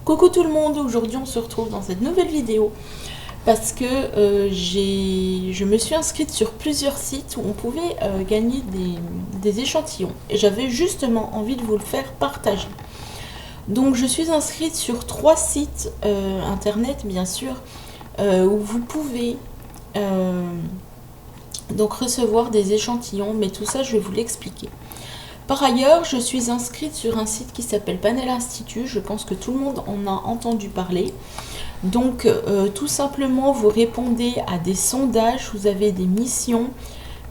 Coucou tout le monde, aujourd'hui on se retrouve dans cette nouvelle vidéo parce que je me suis inscrite sur plusieurs sites où on pouvait gagner des échantillons et j'avais justement envie de vous le faire partager. Donc je suis inscrite sur 3 sites internet bien sûr où vous pouvez donc recevoir des échantillons, mais tout ça je vais vous l'expliquer. Par ailleurs, je suis inscrite sur un site qui s'appelle Panel Institut. Je pense que tout le monde en a entendu parler. Donc, tout simplement, vous répondez à des sondages, vous avez des missions,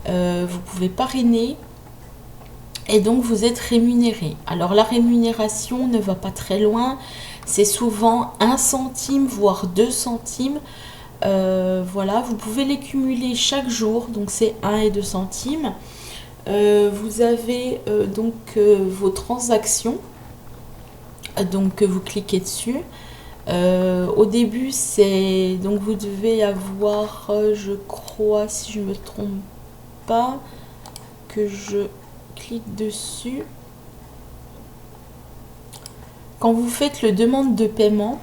vous pouvez parrainer et donc vous êtes rémunéré. Alors, la rémunération ne va pas très loin. C'est souvent 1 centime, voire 2 centimes. Voilà, vous pouvez les cumuler chaque jour. Donc, c'est 1 et 2 centimes. Vous avez donc vos transactions, donc vous cliquez dessus. Au début, c'est donc vous devez avoir, je crois, si je me trompe pas, que je clique dessus. Quand vous faites le demande de paiement,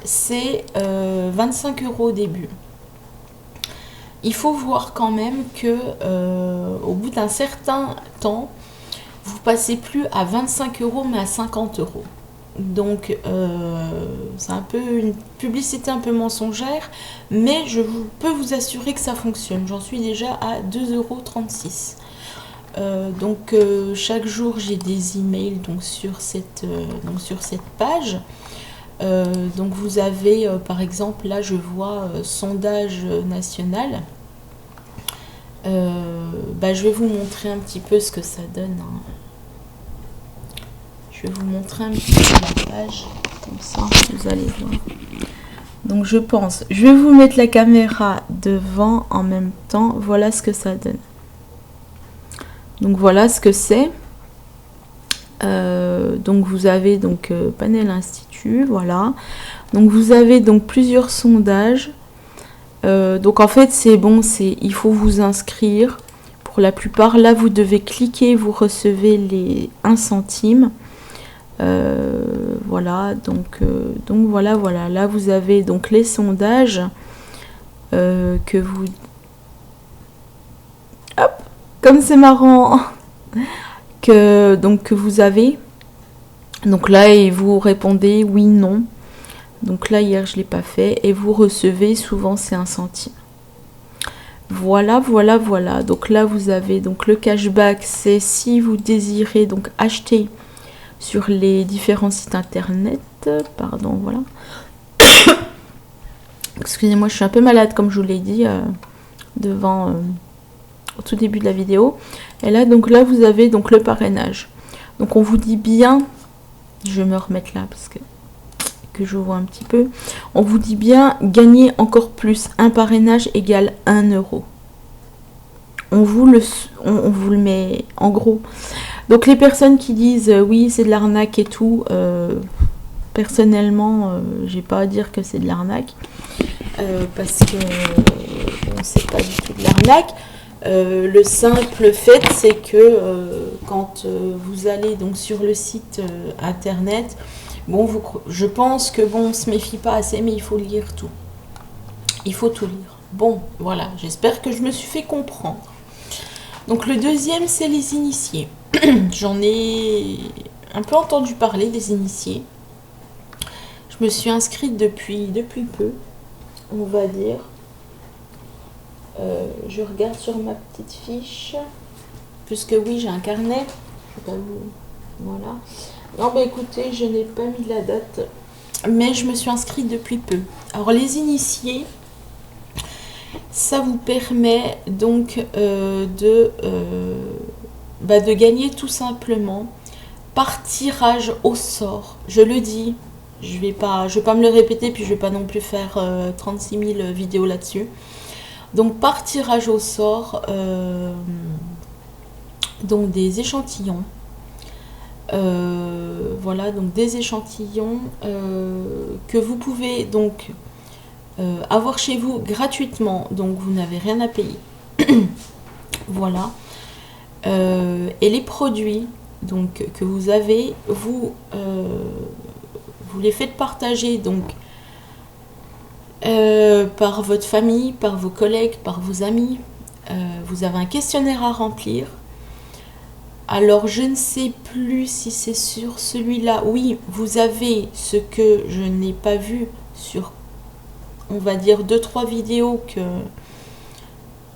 c'est 25 € au début. Il faut voir quand même que au bout d'un certain temps, vous passez plus à 25 € mais à 50 €. Donc c'est un peu une publicité un peu mensongère, mais peux vous assurer que ça fonctionne. J'en suis déjà à 2,36 €. Donc chaque jour j'ai des emails donc sur cette page. Donc vous avez par exemple là je vois sondage national. Je vais vous montrer un petit peu ce que ça donne, hein. Je vais vous montrer un petit peu la page comme ça vous allez voir. Donc je vais vous mettre la caméra devant en même temps. Voilà ce que ça donne. Donc voilà ce que c'est. Donc vous avez donc Panel Institut, voilà. Donc vous avez donc plusieurs sondages. Donc en fait c'est bon, il faut vous inscrire. Pour la plupart, là vous devez cliquer, vous recevez les 1 centime. Voilà, donc voilà, là vous avez donc les sondages que vous... Hop, comme c'est marrant que vous avez. Donc là, et vous répondez oui, non. Donc là, hier, je ne l'ai pas fait. Et vous recevez, souvent, c'est 1 centime. Voilà. Donc là, vous avez donc le cashback. C'est si vous désirez donc acheter sur les différents sites internet. Pardon, voilà. Excusez-moi, je suis un peu malade, comme je vous l'ai dit au tout début de la vidéo. Et là, donc là, vous avez donc le parrainage. Donc on vous dit bien, je vais me remettre là parce que je vois un petit peu. On vous dit bien gagner encore plus. Un parrainage égale 1 €. On vous le met en gros. Donc les personnes qui disent oui c'est de l'arnaque et tout, personnellement j'ai pas à dire que c'est de l'arnaque parce que c'est pas du tout de l'arnaque. Le simple fait c'est que quand vous allez donc sur le site internet, bon je pense que bon on se méfie pas assez, mais il faut lire tout. Il faut tout lire. Bon voilà, j'espère que je me suis fait comprendre. Donc le deuxième c'est les initiés. J'en ai un peu entendu parler des initiés. Je me suis inscrite depuis peu, on va dire. Je regarde sur ma petite fiche, puisque oui j'ai un carnet. Voilà. Non mais écoutez, je n'ai pas mis la date, mais je me suis inscrite depuis peu. Alors les initiés, ça vous permet donc de gagner tout simplement par tirage au sort. Je le dis, je vais pas me le répéter, puis je vais pas non plus faire 36 000 vidéos là-dessus. Donc par tirage au sort, donc des échantillons. Voilà, donc des échantillons que vous pouvez donc avoir chez vous gratuitement, donc vous n'avez rien à payer. Voilà. Et les produits donc que vous avez, vous vous les faites partager donc par votre famille, par vos collègues, par vos amis. Vous avez un questionnaire à remplir. Alors je ne sais plus si c'est sur celui-là. Oui, vous avez ce que je n'ai pas vu sur, on va dire, 2-3 vidéos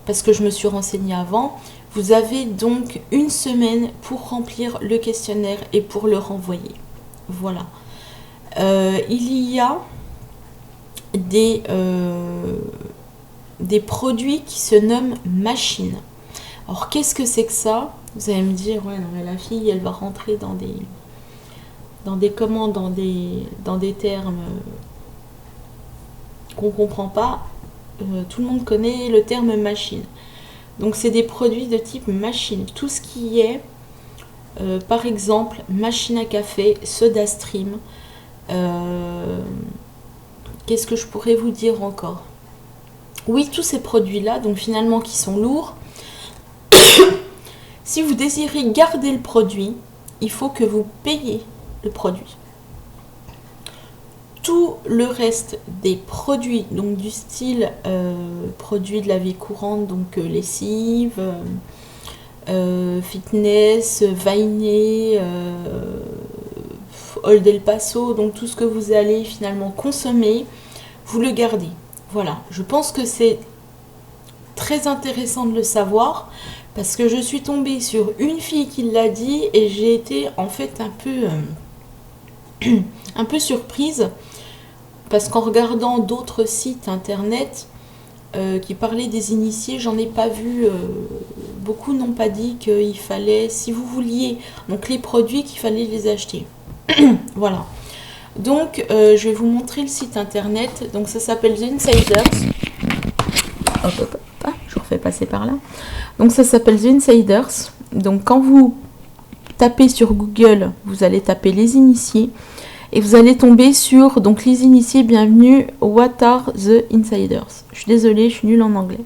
parce que je me suis renseignée avant. Vous avez donc une semaine pour remplir le questionnaire et pour le renvoyer. Voilà. Il y a des produits qui se nomment machines. Alors qu'est-ce que c'est que ça? Vous allez me dire, ouais, non, mais la fille, elle va rentrer dans des commandes, dans des termes qu'on comprend pas. Tout le monde connaît le terme machine. Donc c'est des produits de type machine. Tout ce qui est, par exemple, machine à café, SodaStream. Qu'est-ce que je pourrais vous dire encore? Oui, tous ces produits-là, donc finalement qui sont lourds. Si vous désirez garder le produit, il faut que vous payiez le produit. Tout le reste des produits, donc du style produits de la vie courante, donc lessive, fitness, Vainé, Old El Paso, donc tout ce que vous allez finalement consommer, vous le gardez. Voilà, je pense que c'est très intéressant de le savoir parce que je suis tombée sur une fille qui l'a dit et j'ai été en fait un peu surprise parce qu'en regardant d'autres sites internet qui parlaient des initiés, j'en ai pas vu, beaucoup n'ont pas dit qu'il fallait, si vous vouliez, donc les produits, qu'il fallait les acheter. Voilà. Donc je vais vous montrer le site internet, donc ça s'appelle The Insiders. Hop, hop, hop, je refais passer par là. Donc ça s'appelle The Insiders. Donc quand vous tapez sur Google, vous allez taper les initiés et vous allez tomber sur donc les initiés, bienvenue, what are the insiders. Je suis désolée, je suis nulle en anglais.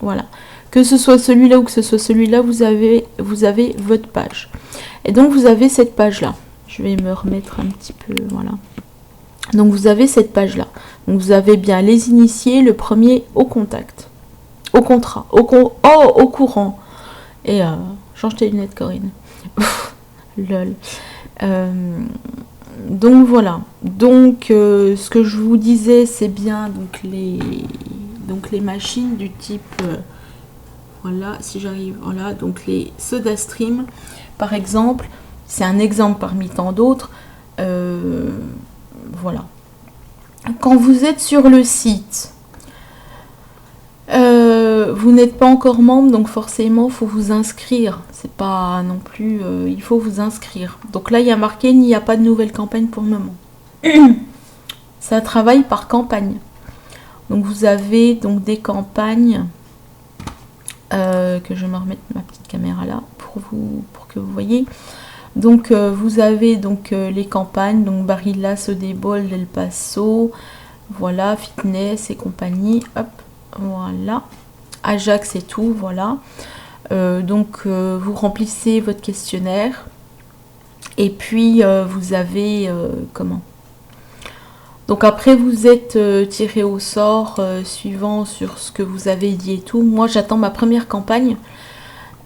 Voilà. Que ce soit celui-là ou que ce soit celui-là, vous avez votre page. Et donc vous avez cette page-là. Je vais me remettre un petit peu, voilà. Donc vous avez cette page-là. Donc vous avez bien les initiés, le premier au contact, au contrat, au courant. Et change tes lunettes, Corinne. Lol. Donc voilà. Donc ce que je vous disais, c'est bien donc les machines du type voilà, si j'arrive, voilà, donc les SodaStream, par exemple, c'est un exemple parmi tant d'autres. Voilà. Quand vous êtes sur le site, vous n'êtes pas encore membre, donc forcément, il faut vous inscrire. C'est pas non plus... il faut vous inscrire. Donc là, il y a marqué, il n'y a pas de nouvelle campagne pour le moment. Ça travaille par campagne. Donc vous avez donc des campagnes... que je vais me remettre ma petite caméra là pour que vous voyez. Donc vous avez donc les campagnes, donc Barilla, Sodebol, El Paso, voilà, fitness et compagnie, hop, voilà, Ajax et tout, voilà. Donc vous remplissez votre questionnaire et puis vous avez comment? Donc après vous êtes tiré au sort suivant sur ce que vous avez dit et tout. Moi j'attends ma première campagne.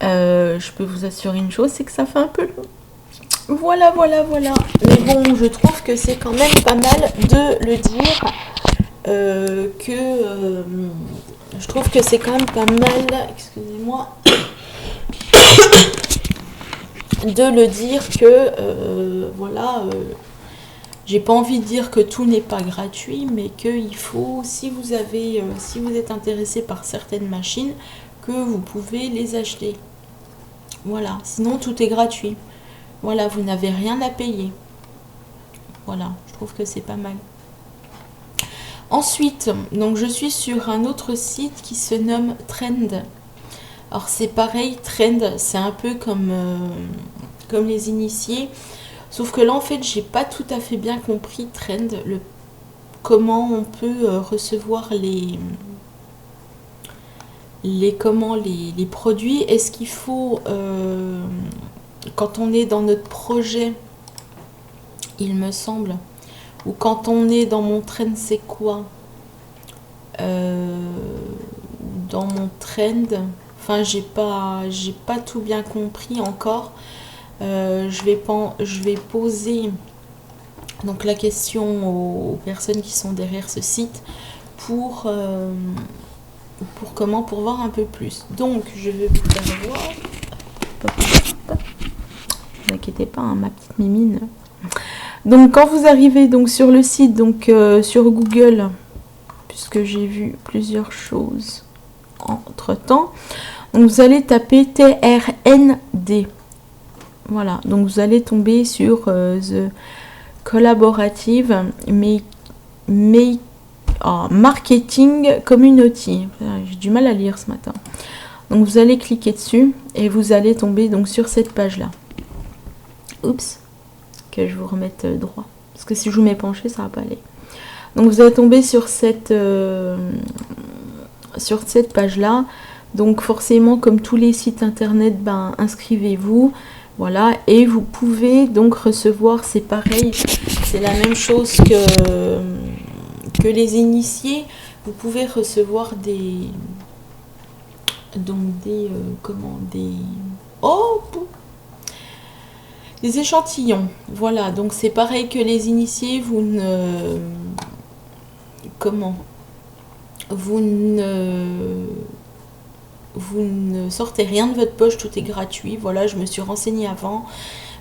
Je peux vous assurer une chose, c'est que ça fait un peu long. Voilà. Mais bon, je trouve que c'est quand même pas mal de le dire. Je trouve que c'est quand même pas mal, excusez-moi, de le dire que voilà, j'ai pas envie de dire que tout n'est pas gratuit, mais qu'il faut, si vous êtes intéressé par certaines machines, que vous pouvez les acheter. Voilà, sinon tout est gratuit. Voilà, vous n'avez rien à payer. Voilà, je trouve que c'est pas mal. Ensuite, donc je suis sur un autre site qui se nomme Trend. Alors c'est pareil, Trend, c'est un peu comme les initiés. Sauf que là, en fait, j'ai pas tout à fait bien compris Trend, comment on peut recevoir les produits. Est-ce qu'il faut, quand on est dans notre projet, il me semble, ou quand on est dans mon trend, c'est quoi? Dans mon trend, enfin j'ai pas tout bien compris encore. Je vais poser donc la question aux personnes qui sont derrière ce site pour voir un peu plus. Donc je vais vous faire voir. Ne vous inquiétez pas, hein, ma petite mimine. Donc quand vous arrivez donc sur le site, donc sur Google, puisque j'ai vu plusieurs choses entre temps, donc vous allez taper TRND. Voilà, donc vous allez tomber sur The Collaborative Marketing Community. J'ai du mal à lire ce matin. Donc vous allez cliquer dessus et vous allez tomber donc sur cette page là. Oups, que je vous remette droit. Parce que si je vous mets penché, ça va pas aller. Donc vous allez tomber sur cette page là. Donc forcément, comme tous les sites internet, ben inscrivez-vous. Voilà, et vous pouvez donc recevoir, c'est pareil, c'est la même chose que les initiés. Vous pouvez recevoir des échantillons. Voilà, donc c'est pareil que les initiés, vous ne sortez rien de votre poche, tout est gratuit. Voilà, je me suis renseignée avant.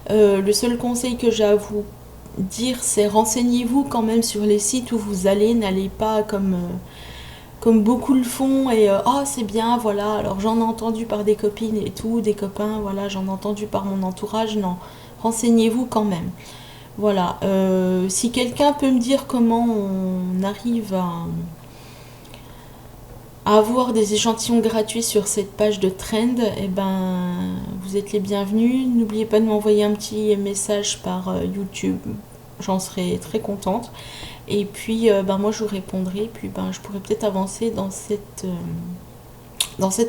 Le seul conseil que j'ai à vous dire, c'est renseignez-vous quand même sur les sites où vous allez. N'allez pas comme beaucoup le font et oh c'est bien, voilà. Alors j'en ai entendu par des copines et tout, des copains, voilà, j'en ai entendu par mon entourage. Non, renseignez-vous quand même. Voilà, si quelqu'un peut me dire comment on arrive à avoir des échantillons gratuits sur cette page de trend, eh ben, vous êtes les bienvenus. N'oubliez pas de m'envoyer un petit message par YouTube, j'en serai très contente. Et puis, moi, je vous répondrai. Puis, je pourrais peut-être avancer dans cette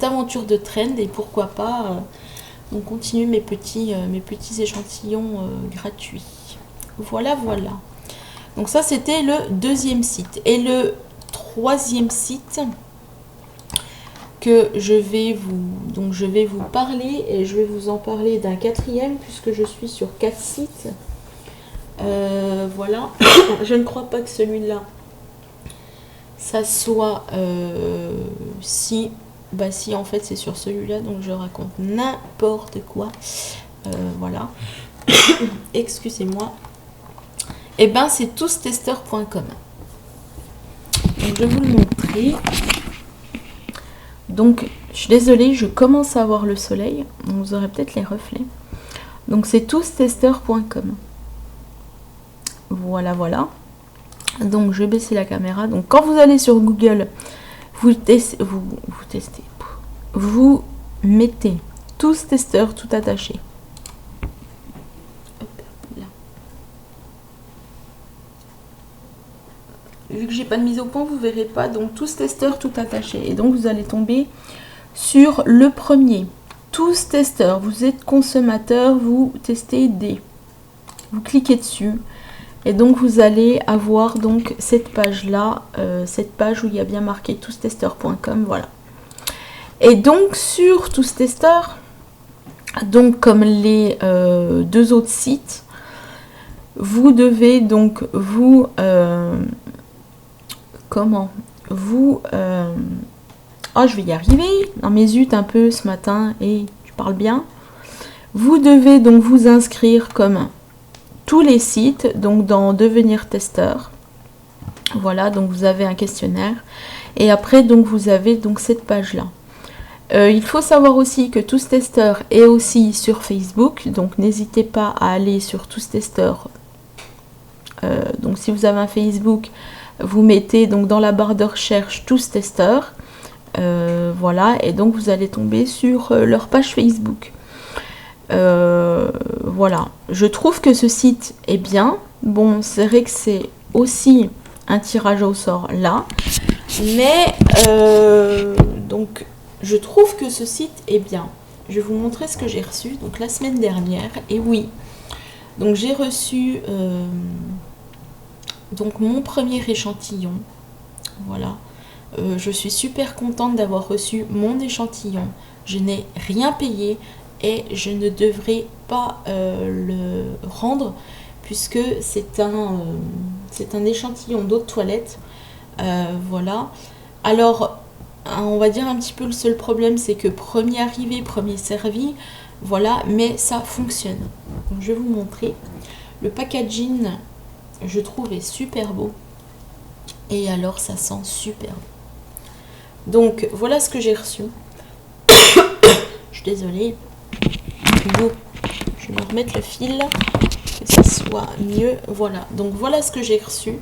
aventure de trend et pourquoi pas donc continuer mes petits échantillons gratuits. Voilà, voilà. Donc ça, c'était le deuxième site. Et le troisième site que je vais vous parler, et je vais vous en parler d'un quatrième puisque je suis sur 4 sites. Voilà. Je ne crois pas que celui-là ça soit si en fait c'est sur celui-là, donc je raconte n'importe quoi. Voilà. Excusez-moi. Et ben c'est toustester.com. Donc je vais vous le montrer. Donc, je suis désolée, je commence à avoir le soleil. Donc, vous aurez peut-être les reflets. Donc, c'est toustester.com. Voilà, voilà. Donc, je vais baisser la caméra. Donc, quand vous allez sur Google, vous mettez toustester tout attaché. Hop, là. Vu que j'ai pas de mise au point, vous verrez pas. Donc, toustester tout attaché. Et donc, vous allez tomber sur le premier. Toustester. Vous êtes consommateur, vous testez des. Vous cliquez dessus. Et donc, vous allez avoir donc cette page-là. Cette page où il y a bien marqué toustester.com. Voilà. Et donc, sur Toustester, donc comme les deux autres sites, vous devez donc vous... je vais y arriver. Non mais zut un peu ce matin et tu parles bien. Vous devez donc vous inscrire comme tous les sites, donc dans devenir testeur. Voilà, donc vous avez un questionnaire. Et après, donc vous avez donc cette page-là. Il faut savoir aussi que Toustester est aussi sur Facebook. Donc n'hésitez pas à aller sur Toustester. Donc si vous avez un Facebook, vous mettez donc dans la barre de recherche Toustester. Voilà, et donc vous allez tomber sur leur page Facebook. Voilà, je trouve que ce site est bien. Bon, c'est vrai que c'est aussi un tirage au sort là, mais donc je trouve que ce site est bien. Je vais vous montrer ce que j'ai reçu donc la semaine dernière. Et oui, donc j'ai reçu donc mon premier échantillon. Voilà. Je suis super contente d'avoir reçu mon échantillon. Je n'ai rien payé et je ne devrais pas le rendre puisque c'est un échantillon d'eau de toilette. Voilà. Alors, on va dire un petit peu le seul problème, c'est que premier arrivé, premier servi. Voilà, mais ça fonctionne. Donc, je vais vous montrer. Le packaging, je trouve, est super beau. Et alors, ça sent super bon. Donc, voilà ce que j'ai reçu. Je suis désolée. Je vais me remettre le fil, que ça soit mieux. Voilà. Donc, voilà ce que j'ai reçu.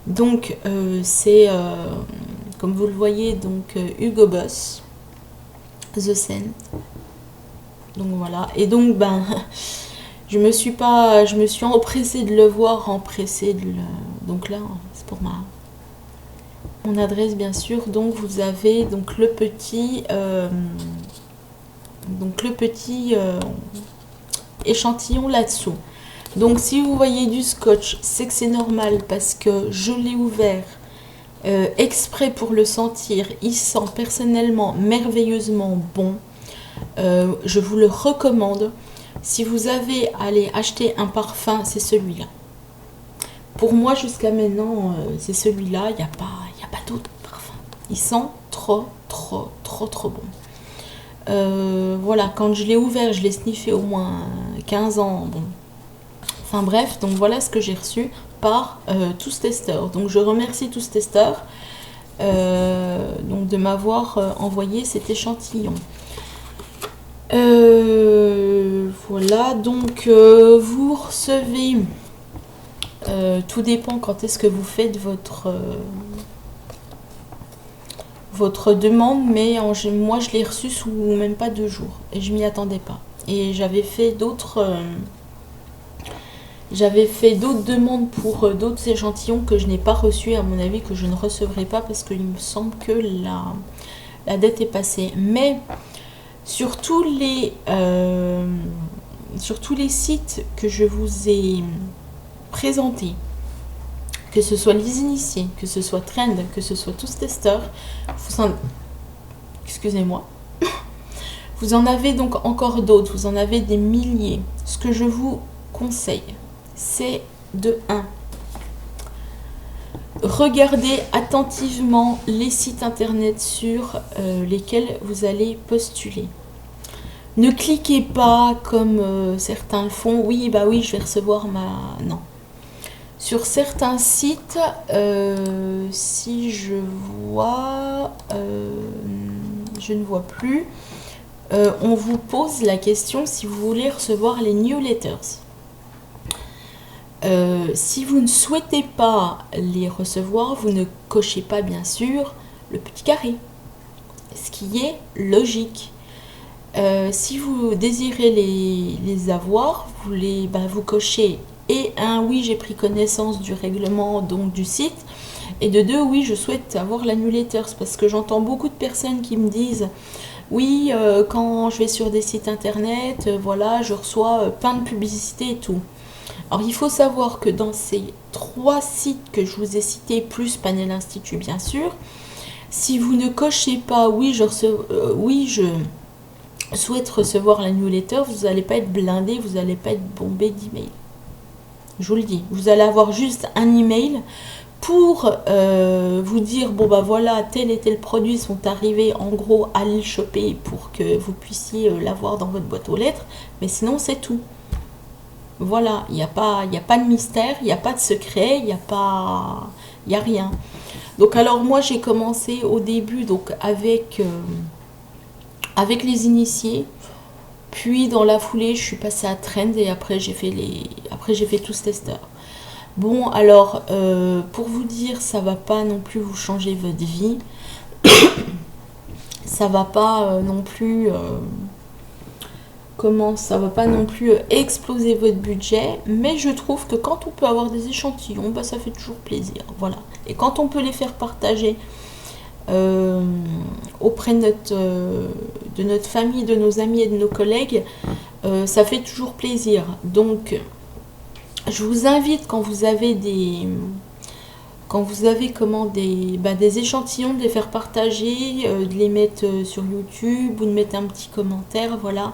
Donc, c'est, comme vous le voyez, donc Hugo Boss, The Scent. Donc, voilà. Et donc, ben... Je me suis empressée de le voir, empressée de le... Donc là, c'est pour mon adresse, bien sûr. Donc vous avez donc le petit échantillon là-dessous. Donc si vous voyez du scotch, c'est que c'est normal parce que je l'ai ouvert exprès pour le sentir. Il sent personnellement merveilleusement bon. Je vous le recommande. Si vous avez à aller acheter un parfum, c'est celui-là. Pour moi, jusqu'à maintenant, c'est celui-là. Il n'y a pas d'autre parfum. Il sent trop bon. Voilà, quand je l'ai ouvert, je l'ai sniffé au moins 15 ans. Bon. Enfin bref, donc voilà ce que j'ai reçu par Tous Testeurs. Donc je remercie Tous Testeurs donc de m'avoir envoyé cet échantillon. Voilà, donc vous recevez, tout dépend quand est-ce que vous faites votre demande, mais moi je l'ai reçu sous même pas 2 jours et je m'y attendais pas. Et j'avais fait d'autres demandes pour d'autres échantillons que je n'ai pas reçus, à mon avis que je ne recevrai pas parce qu'il me semble que la date est passée. Mais sur tous les sites que je vous ai présentés, que ce soit les initiés, que ce soit Trend, que ce soit Tous Testeurs, excusez-moi, vous en avez donc encore d'autres, vous en avez des milliers. Ce que je vous conseille, c'est de 1. Regardez attentivement les sites internet sur lesquels vous allez postuler. Ne cliquez pas comme certains le font. Oui, bah oui, je vais recevoir ma... Non. Sur certains sites, si je vois... je ne vois plus. On vous pose la question si vous voulez recevoir les newsletters. Si vous ne souhaitez pas les recevoir, vous ne cochez pas bien sûr le petit carré, ce qui est logique. Si vous désirez les avoir, vous cochez et un oui, j'ai pris connaissance du règlement donc du site, et de 2, oui, je souhaite avoir la newsletter, parce que j'entends beaucoup de personnes qui me disent oui, quand je vais sur des sites internet, voilà, je reçois plein de publicités et tout. Alors il faut savoir que dans ces 3 sites que je vous ai cités, plus Panel Institut bien sûr, si vous ne cochez pas oui, je souhaite recevoir la newsletter, vous n'allez pas être blindé, vous n'allez pas être bombé d'emails. Je vous le dis, vous allez avoir juste un email pour vous dire, bon bah voilà, tel et tel produit sont arrivés, en gros, allez le choper pour que vous puissiez l'avoir dans votre boîte aux lettres, mais sinon c'est tout. Voilà, il n'y a pas de mystère, il n'y a pas de secret, il n'y a rien. Donc alors moi j'ai commencé au début donc avec les initiés, puis dans la foulée je suis passée à Trend et après j'ai fait Tous Testeurs. Bon alors pour vous dire, ça va pas non plus vous changer votre vie, ça va pas non plus ça va pas non plus exploser votre budget, mais je trouve que quand on peut avoir des échantillons, bah, ça fait toujours plaisir, voilà. Et quand on peut les faire partager auprès de notre famille, de nos amis et de nos collègues, ça fait toujours plaisir. Donc Je vous invite quand vous avez des échantillons, de les faire partager, de les mettre sur YouTube ou de mettre un petit commentaire, voilà.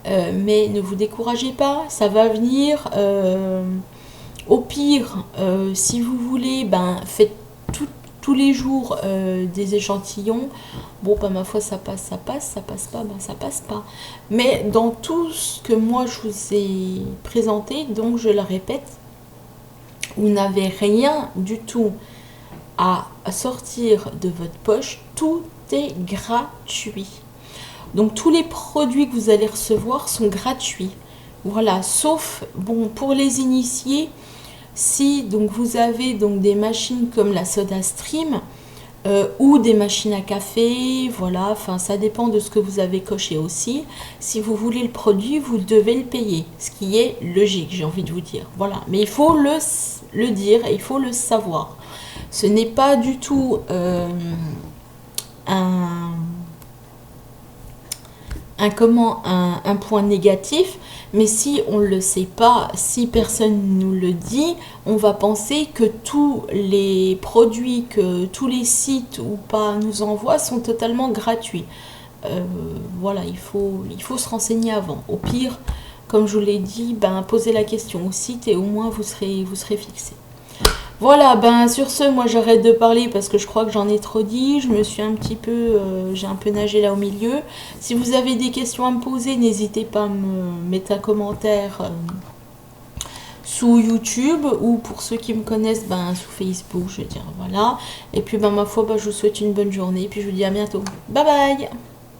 Mais ne vous découragez pas, ça va venir. Au pire, si vous voulez, faites tous les jours des échantillons. Bon, ma foi, ça passe, ça passe pas, ça passe pas. Mais dans tout ce que moi je vous ai présenté, donc je le répète, vous n'avez rien du tout à sortir de votre poche, tout est gratuit. Donc tous les produits que vous allez recevoir sont gratuits. Voilà, sauf bon pour les initiés, si donc vous avez donc des machines comme la SodaStream ou des machines à café, voilà, enfin ça dépend de ce que vous avez coché aussi. Si vous voulez le produit, vous devez le payer, ce qui est logique, j'ai envie de vous dire. Voilà, mais il faut le dire et il faut le savoir. Ce n'est pas du tout un point négatif, mais si on ne le sait pas, si personne nous le dit, on va penser que tous les produits que tous les sites ou pas nous envoient sont totalement gratuits. Voilà, il faut se renseigner avant. Au pire, comme je vous l'ai dit, posez la question au site et au moins vous serez fixé. Voilà, sur ce, moi j'arrête de parler parce que je crois que j'en ai trop dit. Je me suis j'ai un peu nagé là au milieu. Si vous avez des questions à me poser, n'hésitez pas à me mettre un commentaire sous YouTube ou pour ceux qui me connaissent, sous Facebook, je veux dire, voilà. Et puis, ma foi, je vous souhaite une bonne journée et puis je vous dis à bientôt. Bye bye!